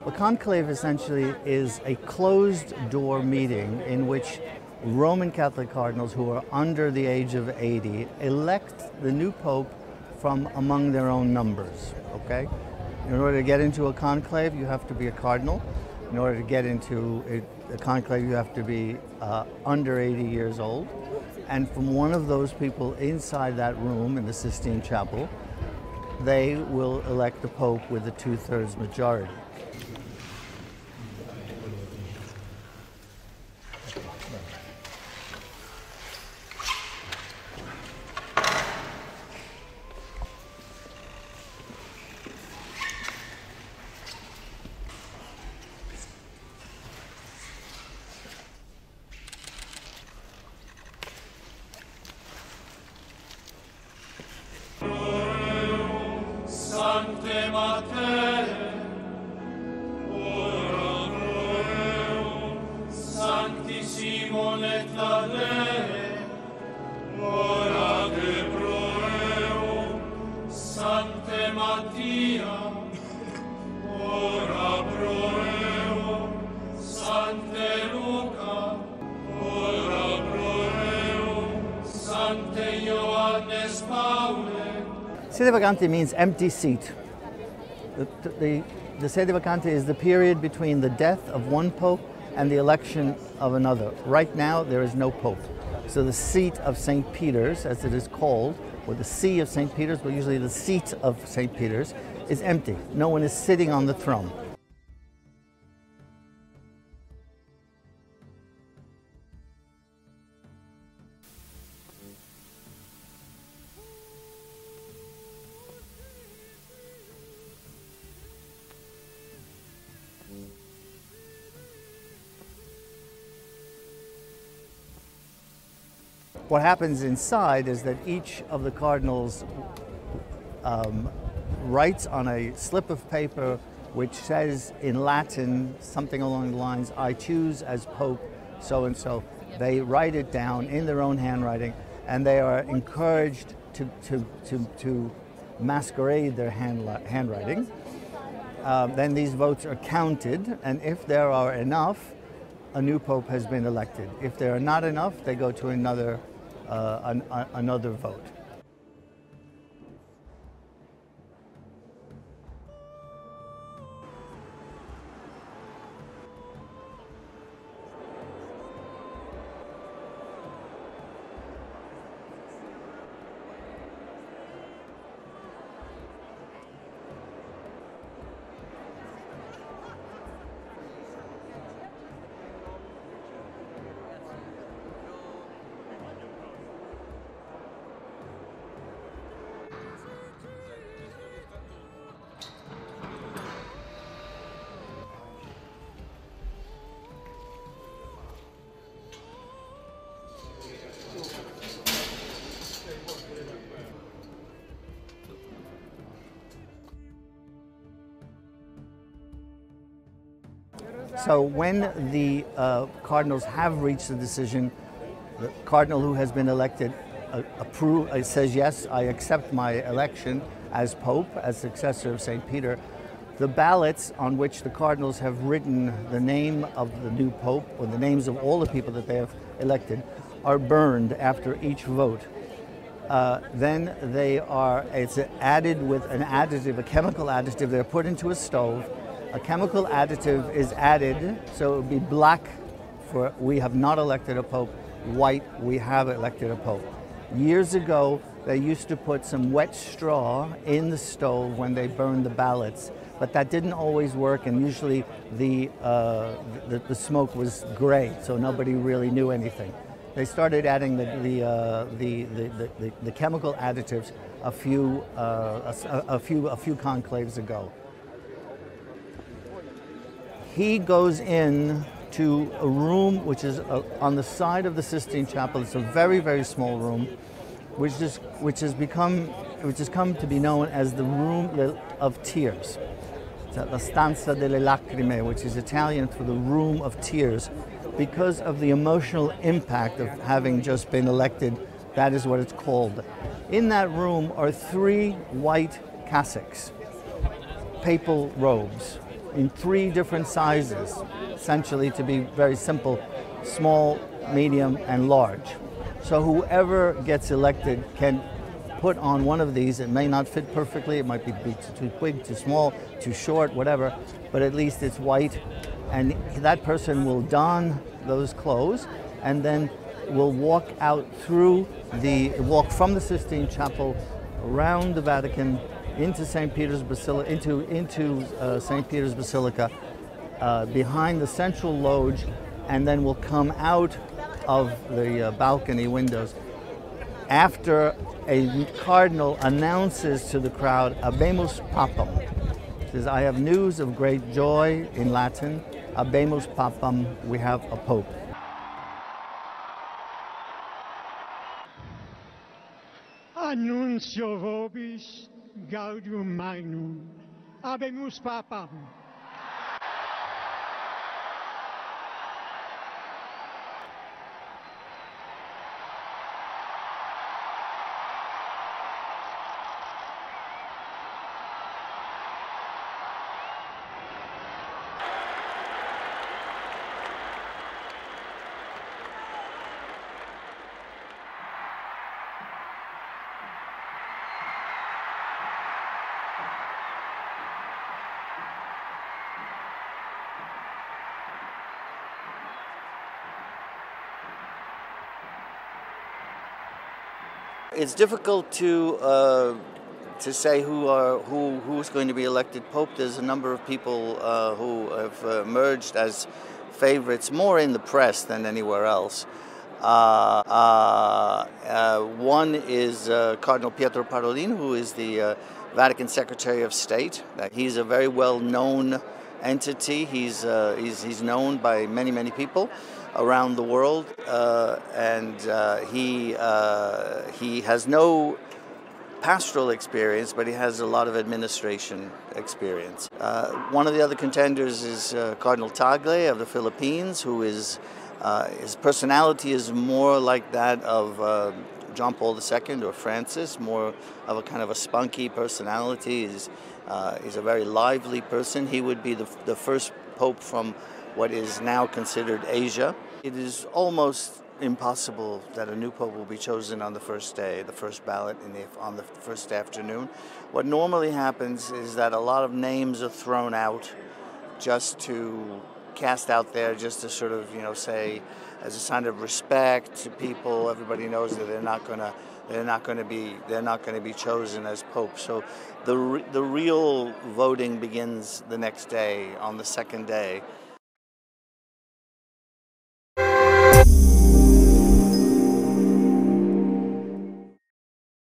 A conclave essentially is a closed-door meeting in which Roman Catholic cardinals who are under the age of 80 elect the new pope from among their own numbers, okay? In order to get into a conclave, you have to be a cardinal. In order to get into a conclave, you have to be under 80 years old. And from one of those people inside that room in the Sistine Chapel, they will elect the pope with a 2/3 majority. Sede vacante means empty seat. The sede vacante is the period between the death of one pope and the election of another. Right now, there is no pope. So the seat of St. Peter's, as it is called, or the see of St. Peter's, but usually the seat of St. Peter's, is empty. No one is sitting on the throne. What happens inside is that each of the cardinals writes on a slip of paper which says in Latin something along the lines, "I choose as Pope so-and-so." They write it down in their own handwriting, and they are encouraged to masquerade their handwriting. Then these votes are counted, and if there are enough, a new Pope has been elected. If there are not enough, they go to another vote. So when the cardinals have reached a decision, the cardinal who has been elected says, yes, I accept my election as Pope, as successor of St. Peter. The ballots on which the cardinals have written the name of the new Pope, or the names of all the people that they have elected, are burned after each vote. Then it's added with an additive, a chemical additive. They're put into a stove. A chemical additive is added, so it would be black for we have not elected a pope, white, we have elected a pope. Years ago, they used to put some wet straw in the stove when they burned the ballots, but that didn't always work, and usually the smoke was gray, so nobody really knew anything. They started adding the chemical additives a few conclaves ago. He goes in to a room which is on the side of the Sistine Chapel. It's a very, very small room, which has come to be known as the room of tears. La stanza delle lacrime, which is Italian for the room of tears, because of the emotional impact of having just been elected. That is what it's called. In that room are 3 white cassocks, papal robes. in 3 different sizes, essentially, to be very simple: small, medium, and large. So whoever gets elected can put on one of these. It may not fit perfectly, it might be too big, too small, too short, whatever, but at least it's white, and that person will don those clothes and then will walk from the Sistine Chapel around the Vatican into St. Peter's Basilica, into St. Peter's Basilica, behind the central loge, and then will come out of the balcony windows after a cardinal announces to the crowd, "Habemus Papam." Says, "I have news of great joy," in Latin. "Habemus Papam," we have a pope. Annuncio vobis gaudium magnum, habemus papam. It's difficult to say who's going to be elected pope. There's a number of people who have emerged as favorites, more in the press than anywhere else. One is Cardinal Pietro Parolin, who is the Vatican Secretary of State. He's a very well-known entity. He's known by many people around the world, and he has no pastoral experience, but he has a lot of administration experience. One of the other contenders is Cardinal Tagle of the Philippines, who is his personality is more like that of John Paul II or Francis, more of a kind of a spunky personality. He's a very lively person. He would be the first pope from what is now considered Asia. It is almost impossible that a new pope will be chosen on the first day, the first ballot on the first afternoon. What normally happens is that a lot of names are thrown out just to cast out there, just to sort of, say, as a sign of respect to people. Everybody knows that they're not going to be chosen as pope. So the real voting begins the next day, on the second day.